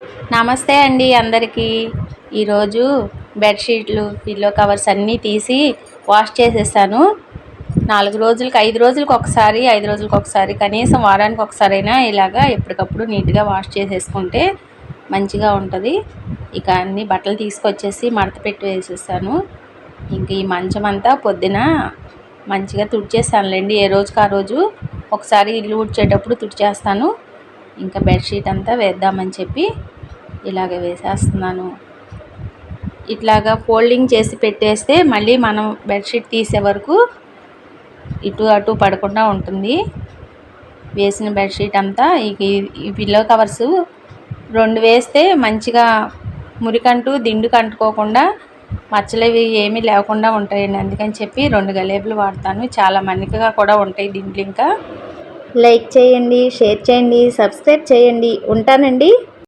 నమస్తే అండి అందరికీ. ఈరోజు బెడ్షీట్లు పిల్లో కవర్స్ అన్నీ తీసి వాష్ చేసేసాను. 5 రోజులకు ఒకసారి కనీసం వారానికి ఒకసారైనా ఇలాగా ఎప్పటికప్పుడు నీట్గా వాష్ చేసేసుకుంటే మంచిగా ఉంటుంది. ఇక అన్ని బట్టలు తీసుకొచ్చేసి మడత పెట్టి వేసేసాను. ఇంక ఈ మంచం అంతా పొద్దున మంచిగా తుడిచేసానులేండి. ఏ రోజుకి ఆ రోజు ఒకసారి ఇల్లు ఊడ్చేటప్పుడు తుడిచేస్తాను. ఇంకా బెడ్షీట్ అంతా వేద్దామని చెప్పి ఇలాగ వేసేస్తున్నాను. ఇట్లాగా ఫోల్డింగ్ చేసి పెట్టేస్తే మళ్ళీ మనం బెడ్షీట్ తీసే వరకు ఇటు అటు పడకుండా ఉంటుంది. వేసిన బెడ్షీట్ అంతా ఈ పిల్లో కవర్స్ 2 వేస్తే మంచిగా మురికంటూ దిండుకు అంటుకోకుండా మచ్చలవి ఏమీ లేకుండా ఉంటాయండి. అందుకని చెప్పి 2 గలేబులు వాడతాను. చాలా మన్నికగా కూడా ఉంటాయి దిండ్లు. ఇంకా లైక్ చేయండి, షేర్ చేయండి, సబ్స్క్రైబ్ చేయండి. ఉంటానండి.